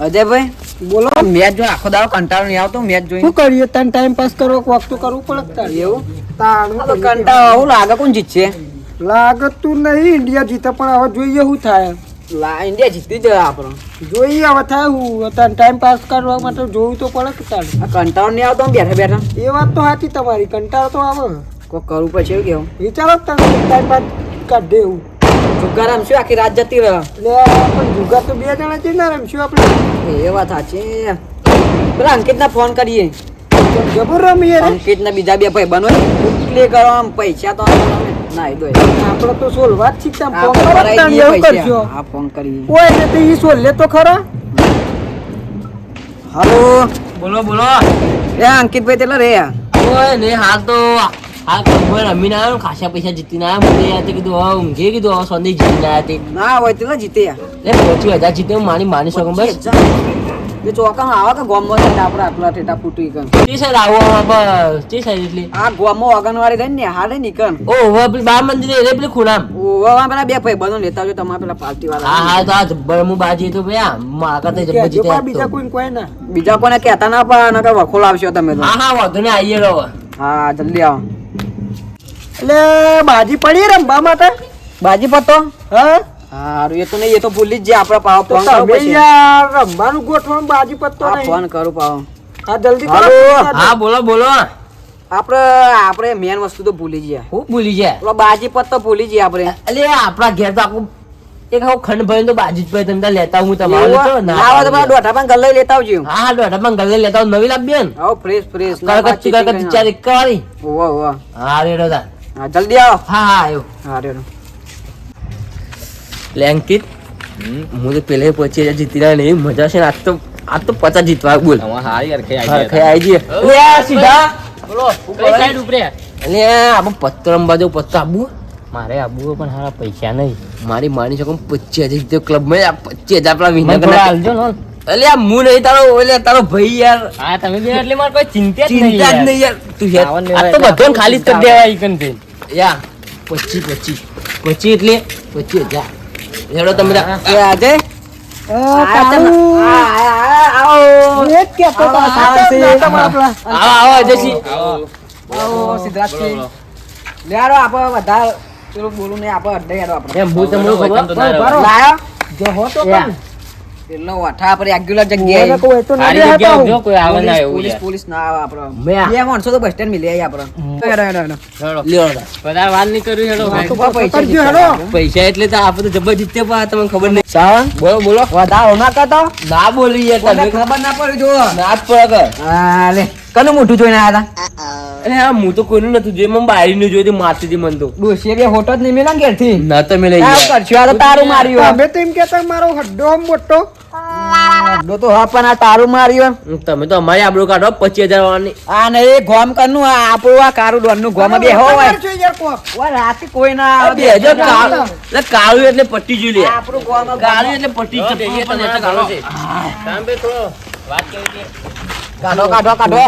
અજયભાઈ બોલો. મેચ જો આખો દાડો કંટાળો નહીં આવતો મેચ જોઈને શું કરીએ તને ટાઈમ પાસ કરો વખત તો કરવું પડે તારે. એવું તાણ આ તો કંટાળો આવું લાગે કોણ જીતશે લાગતું નહીં ઇન્ડિયા જીતે પણ હવે જોઈએ શું થાય. ઇન્ડિયા જીતી જાય આપણો જોઈએ હવે થાય હું તને ટાઈમ પાસ કરવા માટે જોવું તો પડે કે તારે. આ કંટાળો નહીં આવતો આમ બેઠા બેઠા એ વાત તો સાચી તમારી કંટાળો તો આવે કોઈ કરવું પછી એવું કેવું વિચારો તને ટાઈમ પાસ કાઢ દેવું જુગાર રમશું આખી રાત જતી રહે એટલે પણ જુગાર તો 2 જણા છે ને રમશું આપણે. એ વાત સાચી પેલા અંકિતના ફોન કરીએ જબર રમીએ રે. અંકિતના બીજા 2 ભાઈ બનો પ્લે કરો આમ પૈસા તો ના દો આપણે તો સોલવા જ શીખતા ફોન કરો કરાઈ તાણ દઈએ એવું પૈસા. કરજો. હા ફોન કરીએ ઓય એટલે તો ઈ સોલે તો ખરા. હાલો બોલો બોલો. એ અંકિતભાઈ તેલા રે ઓય ને હાલ તો હાલ કોઈ રમીને આવ્યો ને ખાસા પૈસા જીતીને આવ્યો મને યાદ કીધું હવે ઊંઘે કીધું હવે સંદેશ જીતીને આવ્યા તે ના હોય તેલા જીતે લે 25,000 જીતે હું માની શકું બસ એ ચોકામાં આવા કે ગોમમાં છે આપણે આટલા ટેટા ફૂટી કન તે સાઈડ આવો બસ તે સાઈડ એટલે આ ગોમમાં અગનવાડી રહી ને હારે નીકળ ઓહો પેલી બાર મંદિર રે પેલી ખૂણામ ઓવા પેલા 2 ભાઈ બનો લેતા આવજો તમારા પેલા પાર્ટી હા વાળા હા તો આ જબ્બર હું બાજી તો ભયા માકા તે જબ્બર કહેજો જીતે પણ બીજા કોઈ કોઈ ના. બીજા કોને કહેતા ના પણ નકર વખોલ આવશો તમે તો હા હા વાંધો ને આવીએ રહો હા જલ્દી આવો એટલે બાજી પડી રમવા માટે. બાજી પતો હા હારું એ તો નહીં એ તો ભૂલી જ જાય આપણે પાવ તો ફોન કરો તમે પછી યાર રમવાનું ગોઠવણ બાજી પત્તો આ નહીં. ફોન કરું પાવ હા જલ્દી કરો. હાલો. હા બોલો બોલો આપણે મેન વસ્તુ તો ભૂલી ગયા હું ભૂલી જાય પેલો બાજી પત્તો ભૂલી ગયા આપણે અલે આપણા ઘેર તો આખું એક આખું ખંડ ભરીને તો બાજી જ ભાઈ તમે લેતા હું તમારે લેતો ના હોય તો પેલા દોઢા પણ ગલ્લે લેતા આવજો હા હા દોઢા માં ગલે લેતા આવું, નવી લાવી ને આવો ફ્રેશ ફ્રેશ કડકચ્ચી કડકચ્ચી ચાર એક વાળી ઓવા ઓવા હા રેડો તા હા જલ્દી આવો હા હા આવ્યો હા રેડો લેંકિત હું તો પેલે 25,000 જીતી રહ્યા ને મજા છે ને આજ તો 50 જીતવા બોલ હારી યાર ખાઈ આવી જઈએ લે આ સીધા બોલો કઈ સાઈડ ઉપરે એટલે આપણે પત્તર અંબાજો પત્તર આબુ મારે આબુ પણ હારા પૈસા નહીં મારી માની શકું 25,000 જીત્યો ક્લબ માં 25,000 પેલા વિનર હાલજો નો અલે આ હું નહીં તારો ભાઈ યાર હા તમે બે એટલે મારે કોઈ ચિંતા જ ચિંતા જ નહીં યાર તું યાર આ તો બધોને ખાલી જ કરી દેવાય ઈકન થી યા 25 એટલે 25,000 હેડો તમે એ આજે આવો એ જ કહેતો હતો, સાચો જ ના તમારા પેલા. આવો અજયજી આવો સિદ્ધાર્થજી લે આરો આપણે બધા પેલું બોલું નહીં આપણે અડ્ડે યાર આપણે એમ હું તમને ખબર બરો. લાયો જો હો તો યા. એટલો વાઠા આપણે રેગ્યુલર કોઈને જગ્યાએ કોઈ હોય તો ના હારી બેહતા જગ્યા હું. જો કોઈ આવે ના એવું પોલીસ યાર પોલીસ ના આવે આપણે મેં બે માણસો તો બસ સ્ટેન્ડ મિલી આવીએ આપણે હેડો હેડો હેડો હેડો લ્યો બધા વાત નહીં કર્યું હેડો હા, તો પૈસા કરજો હેડો. પૈસા એટલે તો આપણે તો જબર જીતે પણ તમને ખબર નહીં સાવન બોલો બોલો વધારો ના કરતો ના બોલી યાર કોઈને તમે ખબર ના પડી જો ના જ પડે હા લે કનું મોઢું જોઈને આયા હતા અરે હા હું તો કોઈનું નતું જોયું મને બારી નું જોયું મારતી હતી મને તો ડોશીએ બે હોટો જ નહીં મેલા ને ઘેરથી ના તમે લઈ આ ગયા કરશું આ તો તારું માર્યું તમે તો એમ કહેતા મારો હડ્ડો આમ મોટો. અડ્ડો તો હા પણ આ તારું માર્યું તમે તો અમારી આબરૂ કાઢો 25,000 વાળાની આ ને એ ગોમ કરનું આ આપણું આ કારું ડોનનું ગોમ બે હોય કરજો યાર કોક. ઓય રાતે કોઈ ના આ આવે 2000 કાળું એટલે કાળું એટલે પટ્ટી જોઈ લે આપણું ગોમ કાળું એટલે પટ્ટી છે પણ એટલે કાળો છે કામ બે થોડો વાત કરી છે કાઢો કાઢો કાઢો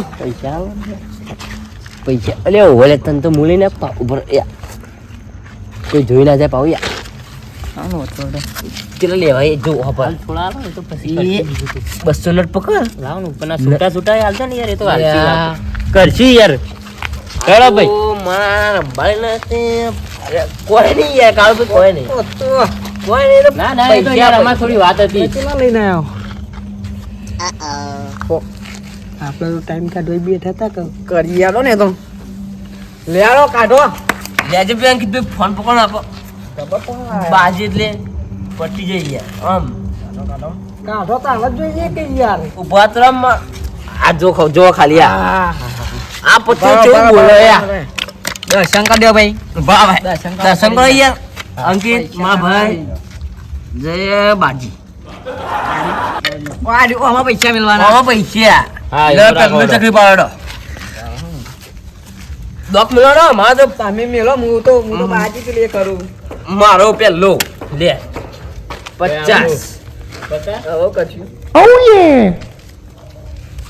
પૈસા અલે ઓલે તને તો મૂલી ને ઉપર કોઈ જોઈ ના જાય પાવ યાર ચલો લેવાય જો હપર થોડા આવો ને તો પછી 200 નોટ પકડ લાવ ને ઉપરના છૂટા છૂટા હાલજો ને યાર એ તો હાલતી વાત. કરશી યાર હેડો ભાઈ માર બાળને કોઈ નહીં યાર કાળું ભાઈ કોઈ નહીં કોઈ નહીં રે. ના ના એ તો યાર અમાર થોડી વાત હતી કેટલા લઈને આવ્યો? આપણે તો ટાઈમ કાઢવા બેઠા હતા કે કરી આલો ને તો લે આલો કાઢો લેજે ભાઈ અંકિત ભાઈ ફોન પકડ આપો બાજી એટલે પટી જઈ યાર આમ કાઢો તો હાલ જ જોઈએ કે યાર. ઉભા તો રમ. આ જો ખાલી આ પત્તું કેવું બોલો યાર દર્શન કરી દો ભાઈ વાહ ભાઈ દર્શન કરો યાર અંકિત મા ભાઈ જય બાજી આમાં પૈસા મેળવાના આમાં પૈસા હા, લે એ તો પેલું રાખો. ચકરી પાડો દોક મેળો મારો તો તમે મેલો હું તો બાજી કે લે કરું મારો પેલો લે 50 હવે કરશું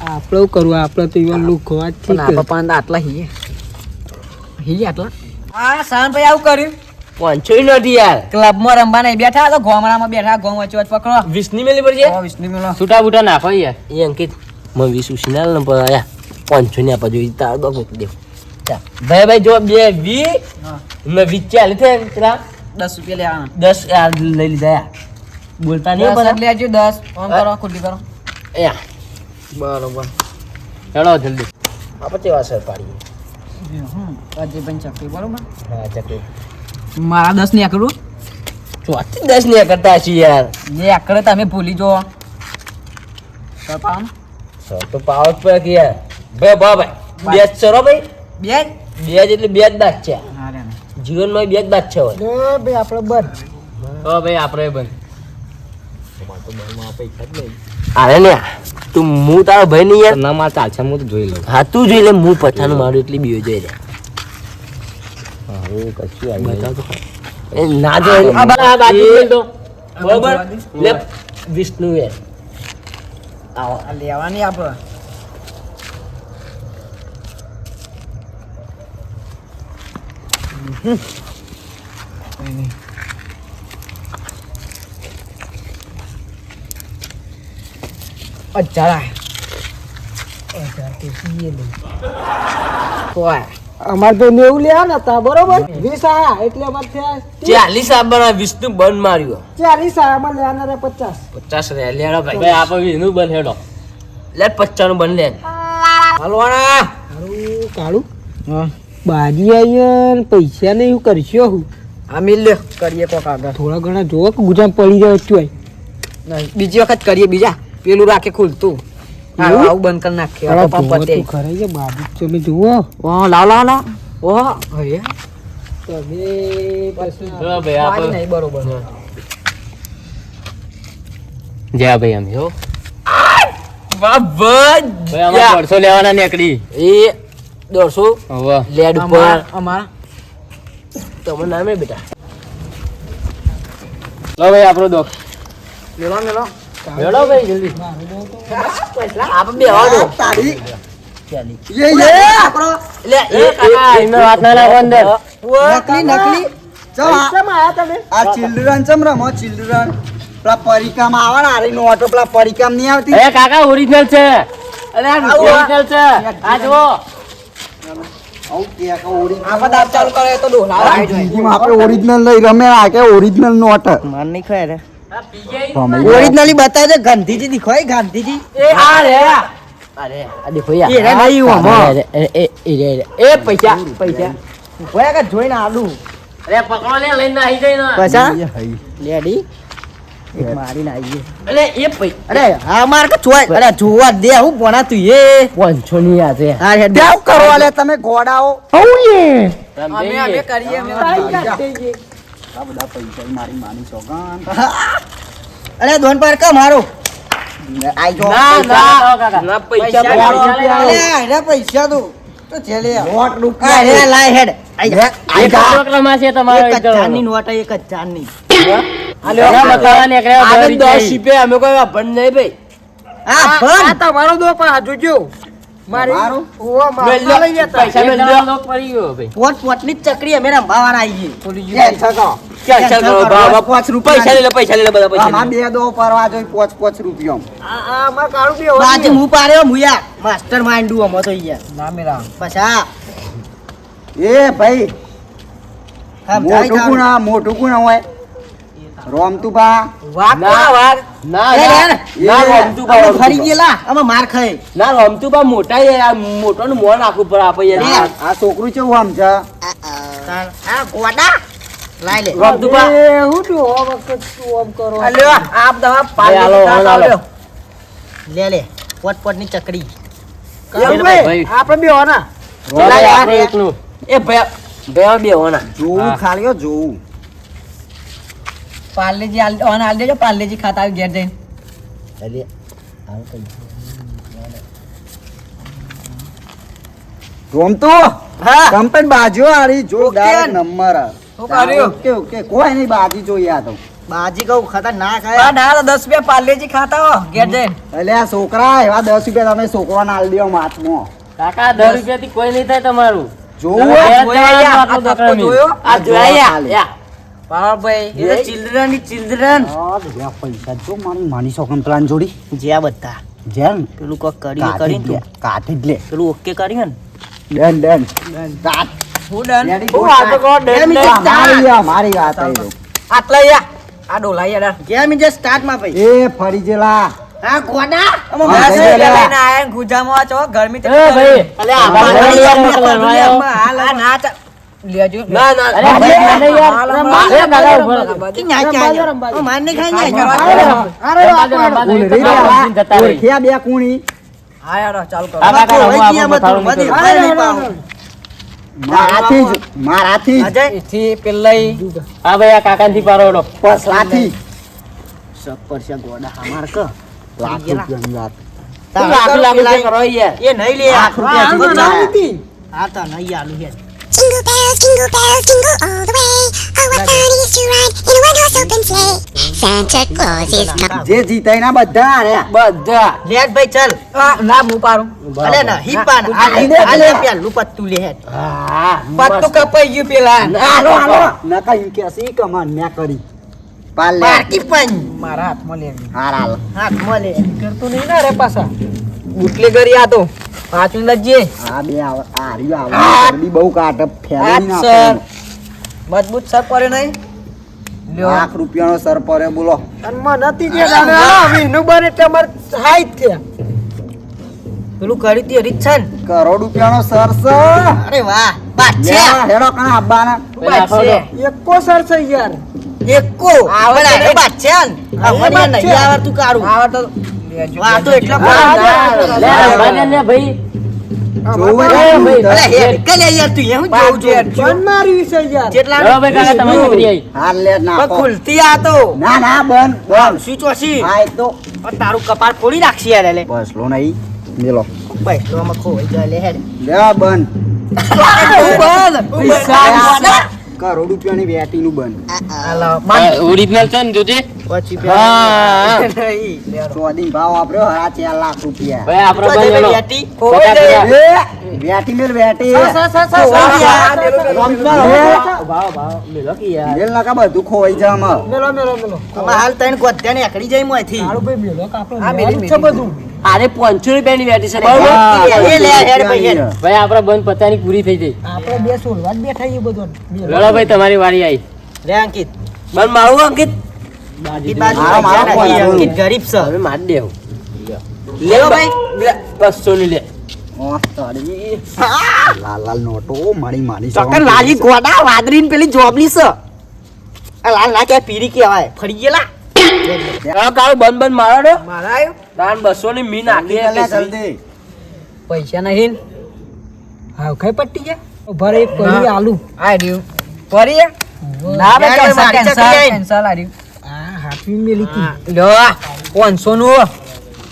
આપણે કરવું આપણે તો ઈવન લુક વાત પણ ઠીક આ પપ્પા આટલા હી આટલા હા સાન ભાઈ આવું કર્યું પાંચસો નથી યાર ક્લબમાં રમવા નહીં બેઠા તો ગોમડામાં બેઠા ગોમ વચ્ચે વચ્ચે પકડો 20 ની મેલી પડશે વિષ્ણુ મેલો છૂટા બૂટા નાખો યાર એ અંકિત મને 20 ઉછીનાલ ને પર આયા 500 ની આપા જોઈ તાર દો મૂકી દે ભાઈ ભાઈ જો 2 20 ને 20 ચાલે છે પેલા 10 રૂપિયા લેવાના 10 યાર લઈ લીધા યાર બોલતા નહીં 10 બધા લેજો 10 ઓન કરો ખુલ્લી કરો યા બરોબર હેડો જલ્દી આપણે કેવા સર પાડીએ અજય પણ ચકલી બરોબર હા ચકલી મારા 10 ને આકડું ચોથી 10 ની કરતા છીએ યાર જે આકડે તમે ભૂલી જો સર પામ સર તો પાવર પર કે યાર ભાઈ ભાઈ બે જ સરો ભાઈ બે બે જ એટલે બે જ દાંત છે હા રે જીવનમાં બે જ દાંત છે હોય ભાઈ આપણે બંધ તો ભાઈ આપણે બંધ અરે ને તું હું તારો ભાઈ નહીં યાર ના માર ચાલશે હું તો જોઈ લઉં હા તું જોઈ લે હું પથાનું મારું એટલી બીઓ જોઈ લે હું કશું બતાવ તો ખરા. એ ના જોઈ આ બરાબર બાજુ લઈ દો બરોબર લે વિષ્ણુ એ આવો આ લેવાની આપણે અચ્છા કોઈ અમારે તો 90 લેવા નતા બરોબર 20 આયા એટલે અમારે થયા 40 આપવાના વિષ્ણુ બંધ માર્યો 40 આયા અમારે લેવાના રે 50 50 રે લેડો ભાઈ ભાઈ આપણે એનું બંધ હેડો લે 50 નું બંધ લે હાલવાના કાળું કાળું હા બાજી આયા ને પૈસા ને એવું કરશો હું આ મિલ લે કરીએ કોક આગળ થોડા ઘણા જોવો કે ગુજામ પડી જાય ચોય નહીં બીજી વખત કરીએ બીજા પેલું રાખે ખુલતું હા એવું? આવું બંધ કરી નાખીએ પંપ પતે ખરે છે બાજુ તમે જુઓ ઓહ લાવ લાવ લાવ ઓહ હે તમે પછી ચલો ભાઈ આજ આપણે નહીં બરોબર જા ભાઈ આમ જો વાહ ભાઈ ભાઈ આમાં 150 લેવાના નીકળી એ 150 હવે લેડ ઉપર અમારા તમે નામે બેટા લો ભાઈ આપણો દો મેલો મેલો હેડો ભાઈ જલ્દી આપણે બે આવો તારી ચાલી યે આપણો લે એ કાકા એનો વાત ના લાવો અંદર નકલી નકલી પૈસામાં આયા તમે આ ચિલ્ડ્રન ચમ રમો ચિલ્ડ્રન પેલા પરિકામ આવે ને આરી નોટો પેલા પરિકામ નહીં આવતી એ કાકા ઓરિજિનલ છે અરે આ ઓરિજિનલ છે આ જુઓ આવું કે ઓરિજિનલ આપણે દાંત ચાલુ કરે તો ડોલા આવી જાય જિંદગીમાં આપણે ઓરિજિનલ લઈ રમે આ કે ઓરિજિનલ નોટ માર નહીં ખાય રે રમે ઓરિજિનલી બતાવજે ગાંધીજી દીખોય ગાંધીજી એ આ રે અરે આ દેખો યાર એ રે નહીં હું હમણાં. એ પૈસા પૈસા ઓય કે જોઈને આલુ અરે પકડો લે લઈને આવી જાય ને પૈસા લેડી એક મારી ના આવીએ અલે એ પૈસા અરે હા માર કે ચોય અરે જોવા દે હું પોણા તું એ 500 ની આ છે હા હેડ દેવ કરો લે તમે ઘોડાઓ અમે કરીએ અમે આ બધા પૈસા મારી માની સોગાન અરે દોન પર કા મારો આઈ જો ના પૈસા ના કાકા. ના પૈસા પૈસા પૈસા અરે અરે પૈસા તું તો છેલે નોટ આ રૂપિયા રે લાય હેડ આઈ જા એ કટોકલામાં છે તમારો એક જ એકદમ. ચારની નોટ એક જ ચારની એના બતાવવા નીકળ્યા આ બધા 10 રીચાઈ. રૂપિયા અમે કોઈ વાપર નહીં ભાઈ આ પણ તમારો દો પણ આ જોજો મારી મારું? ઓવા મેલ મારતા લો. લઈ જતા પૈસા મેલ લો. એકદમ લોક પડી ગયો ભાઈ પોટ પોટની જ ચકરી અમે રંભાવાના આવીએ ખોલી કે છકો ચાલ ચાલ કરો બાબા 5 રૂપિયા પૈસા લઈ લે બધા પૈસા આમાં લઈ લે. બે દો પરવા જોઈ 5 રૂપિયા આ અમાર કાળું બી બાજી હું પાડ્યો મુયા માસ્ટર માઇન્ડ હું અમો તો યાર ના મેરા પછા એ ભાઈ હમ જાય મોટું ગુણ હોય રોમતુબા વાક ના વાક ના લે ના લે. ના રમતું બા અમે ફરી રમતું બા. ગયેલા અમે માર ખાય ના રમતું બા મોટા યાર આ મોટો નું મોં નાખવું પડે આપણે યાર આ છોકરું કેવું આમ છે આ ગોડા લાઈ લે રમતું બા હું તો આ વખત શું આમ કરો આ લ્યો આપ દવા પાલ હાલો, હાલો. લે લે પોટ પોટની ચકડી ભાઈ. આપણે બે હોના ચલા યાર. આપણે એકલું. એ ભયા બે હોના જોવું હા. ખાલી હો, જોવું પાર્લેજી ઓન આલ દેજો પાર્લેજી ખાતા ઘેર જઈને અલે રોમતું હા કંપન બાજુ આરી જોરદાર ઓકે. નંબર શું કર્યું? ઓકે ઓકે કોઈ નહીં બાજી જોઈએ આ તો બાજી કહું ખતરનાક હે ના 10 રૂપિયા પાર્લેજી ખાતા હો ઘેર જઈને એટલે આ છોકરા એવા 10 રૂપિયા તમે છોકરાને આલ દો માથમાં કાકા 10 રૂપિયાથી કોઈ નહીં થાય તમારું જોવું તમે હોય? ઘેર જવાનું આ આટલું તપકો દોકડામી. જોયો? આ જોયા યાર ખાલી. યા. પાવરભાઈ એ ચિલ્ડ્રન ચિલ્ડ્રન આ બધા પૈસા જો મારી માની શોકન પ્લાન જોડી જ્યાં બધા જેમ પેલું કોક કરી તું કાઠી જ લે પેલું ઓકે કર્યું ડન સ્ટાર્ટ હું ડન Ready, હું go, આ તો start. કહો ડન આ નહીં. મારી આ, મારી વાત આવી જો. આટલા યા આ ડોલા યાર ગેમ ઇન સ્ટાર્ટ માં ભાઈ એ ફરી જેલા હા ગોડા હા, મેસેજ જઈ રહ્યા. લઈને આયા ને ગુજામાં છો ગરમી એ ભાઈ અલે આ આ ભાઈ યાર મોકલવાનો આવ્યો. આ ના ચા- લેજો ના ના અરે ભાઈ મને યાર હાલ, રમવા દે, દાદા ઉભો રહો. માર ને ખાઈ ઉલ રી રહ્યા. ઓળખ્યા બે કુણી હા યાર ચાલુ કરો આ કાકા રમવા આપણો મથાળું નીકળ્યું. મારાથી જ એથી પેલાઈ હા ભાઈ આ કાકાથી પારોડો પસલાથી સપરશા ગોડા હમાર ક લાખ રૂપિયાની વાત લાખ લાખ રૂપિયા કરો યાર એ નહીં લે લાખ રૂપિયા જીતી આ તો નહીં આલુ હે Jingle bells, jingle all the way. Oh, what fun it is to ride in a one-horse open sleigh. Santa Claus is coming. જે જીતાય ના બધા રે બધા લેટ ભાઈ ચાલ ના હું પાડું અલે ના હિપાન આ લે પેલું પત્તું લે હે હા પત્તું કપાઈ ગયું પેલા હાલો હાલો નકા ઈ કે સી કમાન મે કરી પાલ લે બાકી પણ મારા હાથમાં લેવી હાર હાલ હાથ મળે કરતું નહીં ના રે પાછા બુટલે કરી આ તો પાંચ મિનિટ જે આ બે આ રહ્યો આવ બી બહુ કાટ ફેરવી ના સર મજબૂત સર પડે નહીં લ્યો લાખ રૂપિયાનો સર પરે બોલો નથી જે દાદા વીનું બને તમાર હાઈટ થયા પેલું કરી તી રીછન કરોડ રૂપિયાનો સર છે અરે વાહ લે બાદશાહ હેડો કણા આબાના બાદશાહ એકો સર છે યાર એકો આવડે હે બાદશાહ આવડે નહીં આવડતું કારું આવડ તો લેજો વાહ તો એટલા લે રમવા લે ભાઈ જોવે અલે હે કલે યાર તું એવું જોઉં છું પણ મારી છે યાર જેટલા ચલો ભાઈ કાકા તમે ઉભરી આવી હાલ લે ના પણ ખુલતી આ તો ના ના બંધ બંધ સ્વિચ ઓછી આ એક તો તારું કપાળ ફોડી રાખશી યાર લે બસલો નહીં મેલો ભાઈ તો આમાં ખોવાઈ જાય લે હેડ લે બંધ કરોડ રૂપિયાની વેટીનું બંધ ઓરિજિનલ છે ને જોજે પછી હા ચોદી ભાવ આપ્યો હરા 4 લાખ રૂપિયા ભાઈ આપણો ભાઈ લેલો. બેટી પચાસ રૂપિયા. વેટી મેલ વેટી મેલો કે યાર મેલ નાકા બધું ખોવાઈ જા આમાં મેલો આમાં હાલ તઈને ગોત્યાને એકડી જાય મોયથી હાલો ભાઈ મેલો કાપડો આ મેલી છે બધું આરે 500 રૂપિયાની વેટી છે હા, એ લે હેડ ભાઈ હેડ ભાઈ આપણે બંધ પતાની પૂરી થઈ ગઈ આપણે બે સોલવા જ બેઠા છીએ બધો લડો ભાઈ તમારી વારી આવી લે અંકિત બંધ મારું અંકિત ઈ બાજુ મારો પૈસા ફોન નથી, આવ્યો. અંકિત ગરીબ છે હવે માર દેવું લેવો ભાઈ 500 ની લે ઓ તારી લાલ લાલ નોટો મારી મારી ચોકન લાલી ગોડા વાદરીન પેલી જોબલી છે આ લાલ ના કે પીરી કહેવાય ફરી ગયેલા આ કાળો બંધ બંધ મારો દો મારા આવ્યો તાન 200 ની મી નાખી જલ્દી એટલે જલ્દી પૈસા નહીં હા કઈ પટ્ટી છે ઉભા રે કોઈ આલુ આ રહ્યું પરી ના બે યાર, કેન્સલ મારી કેન્સલ ચકલી કેન્સલ આ રહ્યું આ હાથવી મેલી હતી લ્યો 500 નું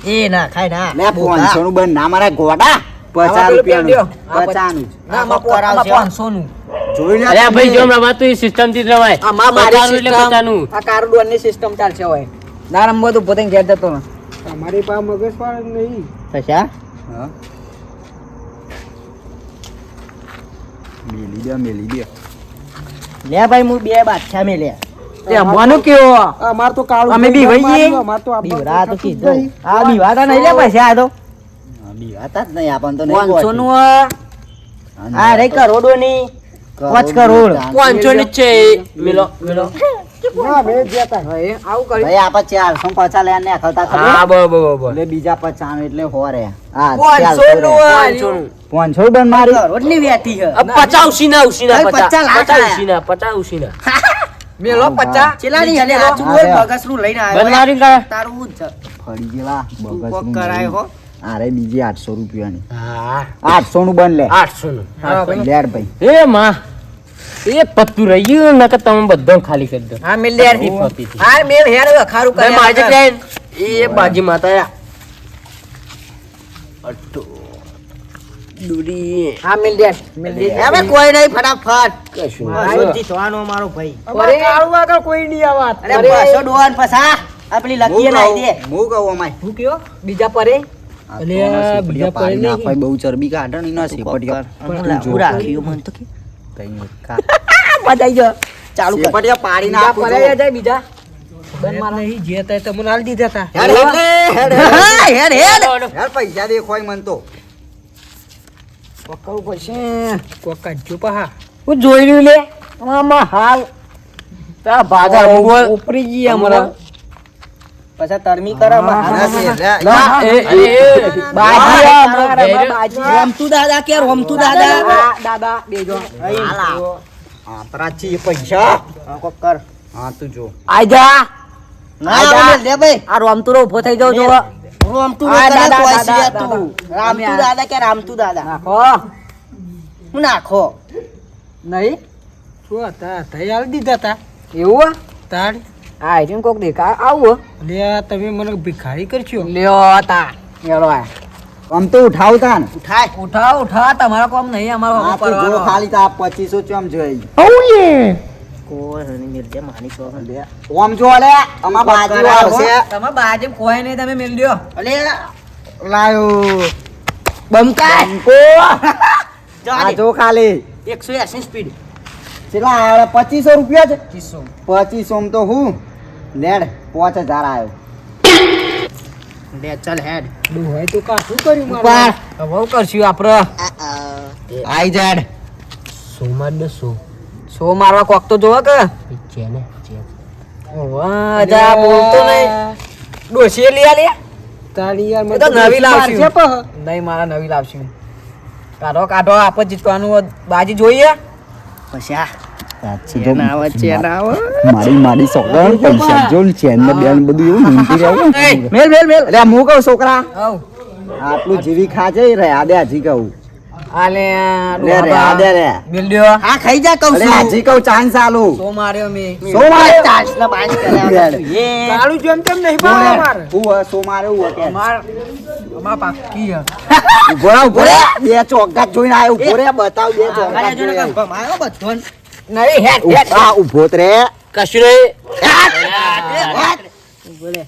એ ના ખાય ના લે 500 નું બંધ ના મારા ગોડા 50 રૂપિયાનું 50 નું ના આમાં આમાં કરાવશે. 500 નું જોઈ લે અરે ભાઈ જો રમવા તો એ સિસ્ટમ થી જ રમાય આમાં મારી 50 એટલે 50 નું સિસ્ટમ આ કાર્ડોન ની સિસ્ટમ ચાલશે હોય ના રમવો તો પોતે ઘેર જતો ને તમારી પાસે મગજ પાડ નહીં પૈસા હા મેલી દે લે ભાઈ હું બે બાદશાહ મે લે તે અમાનું કેવો અમાર તો કાળું અમે બી વહીએ. અમાર તો બીવડા તો કીધું આ બીવાતા નહીં લે પૈસા આ તો બીવાતા જ નહીં આપણ તો નહીં 500 નું આ રે કરોડો ની 5 કરોડ 500 ની જ છે મેલો મેલો ના બે જતા આવું કરી ભાઈ આપણે 450 લે ને ખલતા હા બરોબર એટલે બીજા 50 એટલે હો રે હા 500 નું 500 નું 500 બંધ મારી કરોડ ની વેટી છે अब 50 ઉસીના ઉસીના ભાઈ, 50 લાખ 50 આયા. ઉસીના 50 ઉસીના મેલો 50 ચેલા ની હલે હાચું બોલ બગસ નું લઈને બંધ આવ્યો મારી કા તારું જ છે ફરી ગયેલા તું બગસ કોક નું કરાય હો અરે બીજી 800 રૂપિયાની હા 800 નું બંધ લે 800 નું લેર ભાઈ એ માં એ પત્તું રહ્યું નકર તમે બધો ખાલી કરી દો હા મિલ યાર ઈ પતી હતી. હા મેલ હેર ખારું ભાઈ કરે માજે ક્યાં એ બાજી માતા યા અટ્ટો દૂરી હા મિલ યાર મિલ હવે કોઈ નહીં ફટાફટ કશું બસો જીતવાનો મારો ભાઈ અમાર કાળું આગળ કોઈ નહીં આવત અરે બસો ડોન પસા આપણી લકીએ નાઈ દે હું કહું અમાય હું કયો બીજા પરે અલ્યા, બીજા પડે નહીં. ભાઈ બહુ ચરબી કાઢે ને એના સેપટિયા પણ રાખી મને તો કે તઈ બધાઈ ગયો ચાલુ કર શેપટિયા પાડીને બીજા આપું પરાયા છું. જાય બીજા નહીં જે થાય તમને આલી દીધા હતા હેડ, હેડ, હેડ, હેડ. હેડ યાર પૈસા દેખોય મન તો પકડવું પડશે કોક કાઢજો પા હું જોઈ રહ્યું લે આમાં હાલ તા બાજા ઉપરી ગઈ અમારા પછી તરમી કરે આના છે, લે. બાજી અમારા બાજી રમતું દાદા કે રમતું દાદા દાદા બેજો હા પ્રાચી પૈસા કોક કર હા તું જો આજા ના લે ભાઈ આ રોમતુરો ઉભો થઈ જાવ જો રમતું આ દાદા દાદા, કોઈ છે દાદા, તું દાદા. રામતું દાદા કે રામતું દાદા નાખો હું નાખો નહીં શું હતા થઈ આલી દીધા હતા એવું તાર આ આઈટમ કોક દેખા આવું લે તમે મને ભિખારી કરશો લ્યો તા લ્યો આ આમ તો ઉઠાવતા ને ઉઠાય ઉઠાવ ઉઠાવ તમારા કોમ નહીં અમારો હા તું જો ખાલી તો આ 2500 ચમ જોઈ કોઈ હની મિરજે માની છો લે ઓમ જો લે અમાર બાજુ આવશે તમે બાજુ કોઈ નહીં તમે મેલ લ્યો અલે લાયો બમકા બંકો આ જો ખાલી 180 સ્પીડ કેટલા આયા 2500 રૂપિયા છે કિસ્સો 2500 માં તો હું લેડ 5000 આયો લે ચાલ હેડ હોય તો કાઠું કર્યું ઉપર મારે હવે કરશું આપડે આઈ જાડ સોમાં ને સો મારવા કોક તો જોવો કે છે ને છે વાહ જા બોલતો નહીં ડોશી લે લે તારી યાર એ તો નવી લાવશું. મારશે પા. નહીં મારા નવી લાવશું કાઢો કાઢો આપણે જીતવાનું બાજી જોઈએ પછી આ સાચી જો આવે મારી મારી સોગન પૈસા જો ને ચેન ને બેન બધું એવું મૂંટી રહ્યું મેલ મેલ મેલ અરે હું કહું છોકરા આવ આટલું જીવી ખાજે રહ્યા દે હજી કહું આલે લે રે આ દે રે મિલ લ્યો હા ખાઈ જા કહું અરે છું હજી કહું ચાન્સ આલુ સો માર્યો મે સો મારે ચાર્જ ના બાંધ કર્યા એ કાળું જેમ તેમ નહીં પાડવા મારે હું સો મારે હું કે માર અમાર પાકી હે ઉભો રહો ઉભો રે બે ચોગાત જોઈને આયો ઉભો રે બતાવ બે ચોગાત જો ને જોઈને કંપમ આવ્યો બધો ને. નહીં હેડ હેડ આ ઉભો જ રે કશું નહીં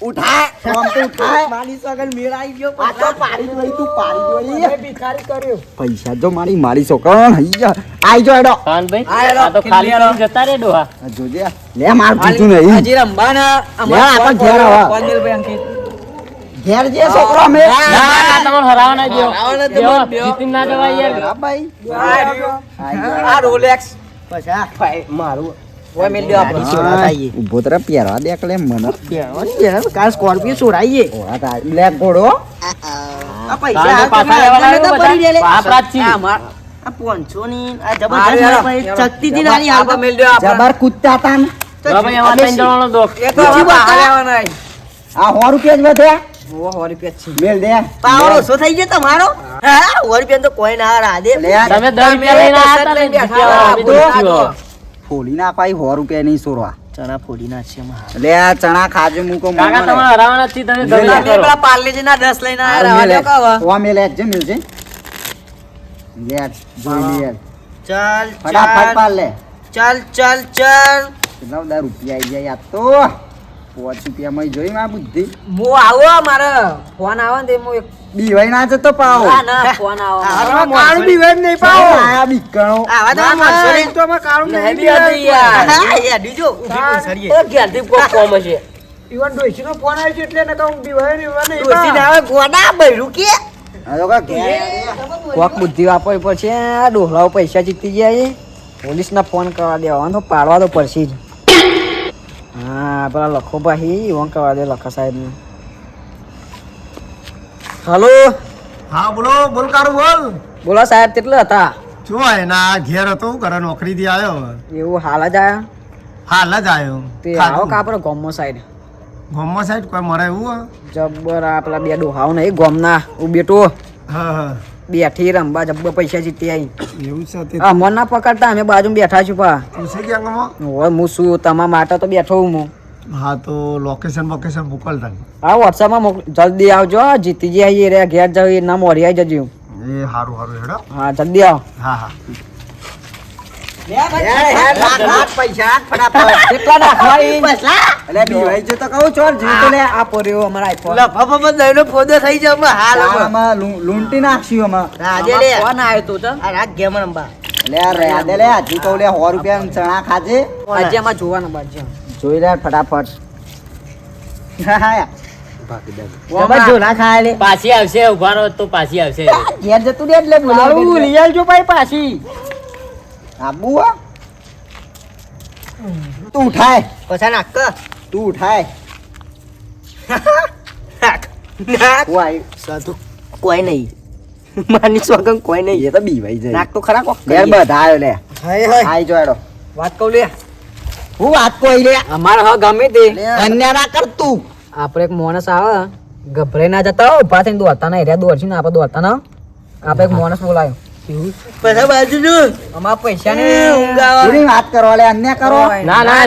ઉઠા આમ તો ઉઠાય મારી સગન મેળ આવી ગયો આ તો પાડી જોઈ તું પાડી જોઈ ભિખારી કર્યો પૈસા જો મારી છોકરા હૈયા આઈ જો એડો કાનભાઈ આ હેડો, આ તો ખાલી હેડો. કરીને જતા રે ડોહા આ જોજે લે માર પૂછું નહીં હજી રંબાના લે, આ તો ઘેર આવા. ભાઈ અંકિત ઘેર જે છોકરો અમે ના ના તમારે હરાવા ના દ્યો. હરાવા ના દ્યો. દ્યો, દ્યો. જીતીને ના જવાય યાર હા ભાઈ આઈ જો. આ રોલેક્સ પછી આ ભાઈ મારું ઓય મિલ લ્યો આપણે સોડા આઈએ ઉભો તરફ પહેરવા દે એટલે મને કાલ સ્કોર્પિયો છોડાઈએ ઓળા તા બ્લેક ઘોડો આ કાલે પૈસા પાછા લેવાના તો આવ્યો પડી બધા. રહ્યા આપણા જ છીએ. આ માર આ 500 ની આ મારે જબરજસ્ત હેડો. ભાઈ શક્તિથી નાની હાલ આપણે મિલ લ્યો આપણે જબર કૂદતા તા ને જો ભાઈ એમાં ત્રણ જણાનો દોખ. એ તો બીજી વાત આ. આલેવા નહીં આ 100 રૂપિયા જ વધ્યા ઓ હોરી પેચ છે મેલ દે પાવર ઓછો થઈ ગયો તમારો હા રૂપિયા તો કોઈ ના રાધે લે આ તમે 10 રૂપિયા લઈને આવ્યા હતા ને બેઠા જીત્યા, અમે હતા. જીત્યો. ફોડી ના પાઈ 100 રૂપિયા નહીં સોરવા ચણા ફોડી નાખશે માં લે આ ચણા ખાજે મૂકો કાકા તમારે હરાવાના જ છીએ, તમે લે, લે. ધંધા કરો. પેલા પાર્લેજી ના 10 લઈને આયા રહેવા દો કાવા. વા મેલે જે મિલ છે લે જોઈ લે ચાલ ફટાફટ ચાલ પાડ લે ચાલ ચાલ ચાલ કેટલા બધા રૂપિયા આવી જાય યાર તો 5 રૂપિયા માં જોઈ માં બુદ્ધિ હું આવો મારે ફોન આવે ને તે હું એક બીવાઈ ના જતો પાવ ના ના ફોન આવે આવા કાળું બી વેર નહીં પાવો આયા બીકણો આવા તો ના, માણસો ના. નહીં. તો અમે કાળું નહીં નહીં હતી યાર. હા યાર બીજો ઊભી કોઈ સરીએ એ ઘેરથી કોક કોમ હશે ઈવન ડોશીનો ફોન આવ્યો છે એટલે નકા હું બી વેર નહીં ડોસી ના આવે ગોડા બૈરું કે આ તો કા ઘેર કોક બુદ્ધિ વાપરવી પડશે આ ડોહલાઓ પૈસા જીતી ગયા છે પોલીસના ફોન કરવા દેવાનો તો પાડવા તો પડશે જ હા પેલા લખો ભાઈ ફોન કરવા દે લખા સાહેબને હલો હા બોલો બોલ કારું બોલ બોલો સાહેબ કેટલા હતા જો એના ઘેર હતો ઘરે નોકરી થી આવ્યો એવું હાલ જ આયા હાલ જ આવ્યો તે આવો કા આપણે ગોમો સાઈડ ગોમમાં સાઈડ કોઈ મરે એવું જબ્બર આ પેલા બે ડોહાઓ નહીં ગોમના હું બેટો હા હા બેઠી રંબા જબ્બર પૈસા જીતી આવી એવું છે તે હા મન ના પકડતા અમે બાજુ બેઠા છું પા પૂછે કે અંગમાં હોય હું શું તમારા માટે તો બેઠો હું હા તો લોકેશન મોકલતા હા વોટ્સઅપમાં જલ્દી આવજો જીતી જઈએ રે ઘેર જઈ ના મોરી આવી જજો એ હારું હારું હેડો હા જલ્દી આવો હા હા પૈસા ફટાફટ કેટલા નાખવા એટલે બીવાઈ જો તો કહું ચોર જીતો લે આ પોર્યો અમારા આઈફોન લફાફા દઈનો ફોદો થઈ જાય હાલ આમાં લૂંટી નાખશું આમાં રાજે લે ફોન આવ્યો તો આ રાખ ગેમ રંબા લે રહ્યા દે લે હજી તો લે 100 રૂપિયા ચણા ખાજે આજે આમાં જોવાના બાજુ જોઈ લે ફટાફટ ઓમાં ઝોલા ખાય લે પાછી આવશે ઉભા રહો તો પાછી આવશે ઘેર જતું રે એટલે મારું લઈ આવજો ભાઈ પાછી આબુ આ તું ઉઠાય પછા નાખ તું ઉઠાય નાખ તું આય સાધુ કોઈ નહીં માની સોગન કોઈ નહીં એ તો બીવાઈ જાય નાખ તો ખરા કોક ઘેર બધા આવ્યો લે હાય હાય આઈ જો એડો વાત કહું લે હું વાત કોઈ લે અમારે હા ગમે તે અન્ય ના કર તું આપણે એક માણસ આવે ગભરાઈ ના જતા હો ઉભા થઈને દોડતા ના એરિયા દોડશું ને આપણે દોડતા ના આપણે એક માણસ બોલાયો પછા બાજુ જો અમારા પૈસા ને પૂરી વાત કરો લે અન્ય કરો ના ના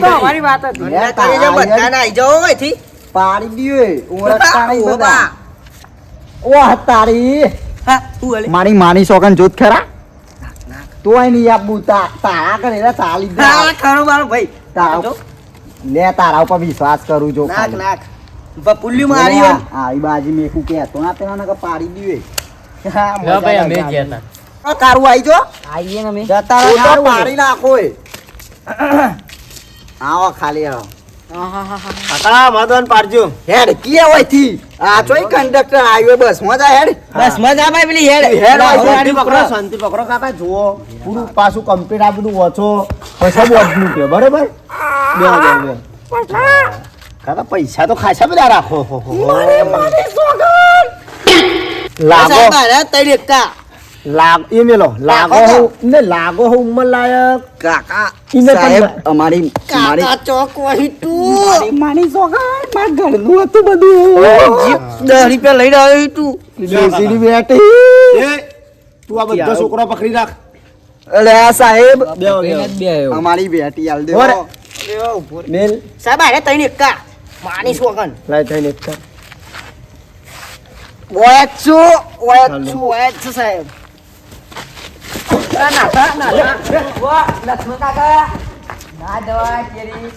અમારી વાત હતી લે તારી જે બધા ના આઈ જાઓ અહીંથી પાડી દીએ ઓળખતા નહીં બધા ઓ તારી હા તું હલે મારી માની સોગન જોત ખરા તું આઈ નહીં આપું તારા કરે રે ચાલી દે હા ખરો મારો ભાઈ તારા લે તારા ઉપર વિશ્વાસ કરું જો નાખ નાખ પુલ્લી મારી હોય આવી બાજી મેકું કેતો ના પેલા નકર પાડી દીએ હા લો ભાઈ અમે જતા આ કારું આઈ જો આવીએ ને અમે જતા રહો તો પાડી નાખો એ આવો ખાલી આવો કાકા મદન પાડજો હેડ કી હોય થી આ ચોઈ કંડક્ટર આવ્યો બસ મજા હેડ બસ મજા ભાઈ પેલી હેડ હેડ શાંતિ પકડો, પકડો શાંતિ પકડો કાકા જુઓ પૂરું પાછું કમ્પ્લીટ આ બધું ઓછો પછી બોધનું કે બરોબર બે કાકા પૈસા તો ખાસા બધા રાખો લાગો લાગ એ મેલો લાગો હું ને લાગો હું ઉંમર લાયક કાકા ઈને પણ સાહેબ અમારી મારી ચોક વહી તું મારી માની સોગન માર ઘરનું હતું બધું 10 રૂપિયા લઈ આવ્યો તું બેસીડી બેઠી તું આ બધા છોકરા પકડી રાખ અલે આ સાહેબ બે અમારી બેટી આલ દે ઓરે. મેલ સાહેબ આરે તઈને એકા માની સોગન લાઈ તઈને એકા ઓય છું સાહેબ લક્ષ્મણ કાકા ના જવાય કેરી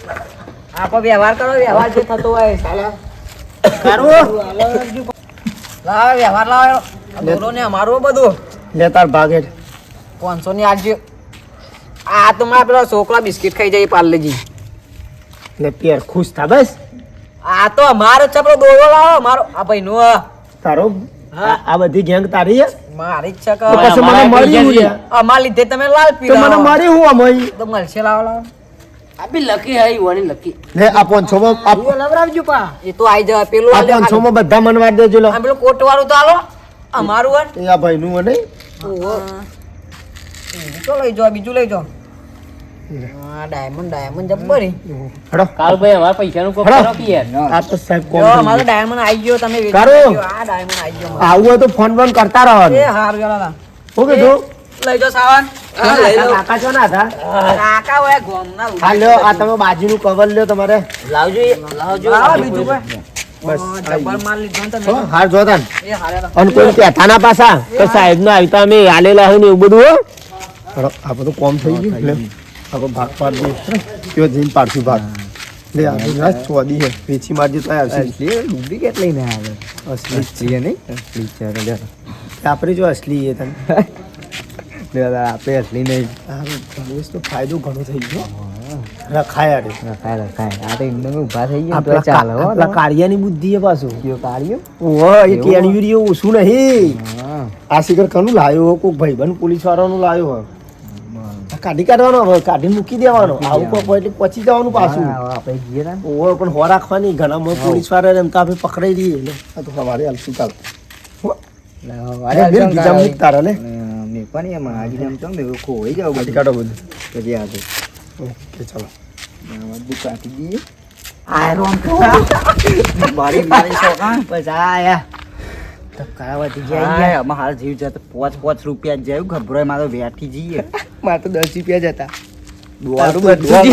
આપણે વ્યવહાર કરો વ્યવહાર જે થતો હોય લાવો વ્યવહાર લાવો બોલો ને અમારું બધું લે તાર ભાગે 500 ની આજે આ તો મારા પેલા છોકરા બિસ્કિટ ખાઈ જાય પાર્લેજી લે પેર ખુશ થા બસ આ તો અમારો ચપડો દોરો લાવો મારો આ ભાઈ નો તારો આ બધી ગેંગ તારી હે મારી જ છે તો પછી મને મળી હું લે અમાર લીધે તમે લાલ પી તો મને મળી હું અમઈ તો મળશે લાવો લાવો આપી લકી હઈ વણી લકી લે આ 500 માં લવરાવજો પા એ તો આઈ જાય પેલું આ 500 માં બધા મનવા દેજો લો આ પેલું કોટ વાળું તો આલો અમારું વન એ આ ભાઈ નું ને તો લઈ જાઓ બીજું લઈ જાઓ હા ડાયમંડ જબ્બરી હડો કાલ ભાઈ અમારા પૈસાનું કોઈ હળો. કરો કે યાર આ તો સાહેબ કોમ જો થઈ અમારો ગયું. ડાયમંડ આવી ગયો તમે વેચી કારું? નાખ્યો. આ ડાયમંડ આવી ગયો મારો. આવું હોય તો ફોન બોન કરતા રહો એ હાર ગયેલા હું કીધું લઈ જાઓ સાવન કાકા છો ના હતા કાકા હોય ગોમના હા લ્યો આ તમે બાજુનું કવર લ્યો તમારે લાવજો લાવો બીજું કોઈ બસ જબ્બર માલ લીધો ને તમે હો, હાર જોતા ને. એ હારેલા અને કોઈ કહેતા ના પાછા કે સાહેબ ના આવી તો અમે આલેલા હોય ને એવું બધું હો હળો, આ બધું કોમ થઈ ગયું લે આપણે ભાગ પાડી દઈએ કયો જઈને પાડશું ભાગ લે આ બધું ચોદી હે વેચી મારજી તો આવશે ડુપ્લિકેટ લઈને આવે અસલી છે નહીં અસલી છે લે આપણે જો અસલી એ તને આપે અસલી નહીં આ ગણેશ તો ફાયદો ઘણો થઈ ગયો રખાય અરે રખાય આ તો એમને ઊભા થઈ ગયા તો આપણા ચાલે હો આપણા કાર્યની બુદ્ધિ એ પાછું કયો કાર્યો ઓહો એ કેણીયુરીઓ ઓછું નહીં આ શિખર કનું લાયો કોઈ ભાઈબંધ પોલીસ વાળાનું લાયો હો આ કાઢી કાઢવાનો હવે કાઢી મૂકી દેવાનો આવું કોઈ એટલે પચી જવાનું પાછું આપણે જઈએ ને ઓહો પણ હો રાખવાની ઘણા પોલીસ વાળા એમ તો આપણે પકડાઈ દઈએ એટલે આ તો સવારે હાલશું ચાલ અરે બેન બીજા મૂક તારા લે મેં પણ એમાં આજે એમ તો મેં ખોઈ જાવ કાઢી કાઢો બધું પછી આજે ઓકે ચાલો બધું કાઢી દઈએ મારી મારી છોકરા પછી આયા કરાવતી જાય આમાં હાલ જીવ જતો 5 રૂપિયા જાય ગભરાય મારો વેઠી જઈએ મારે તો 10 રૂપિયા જ હતા દોડું બધું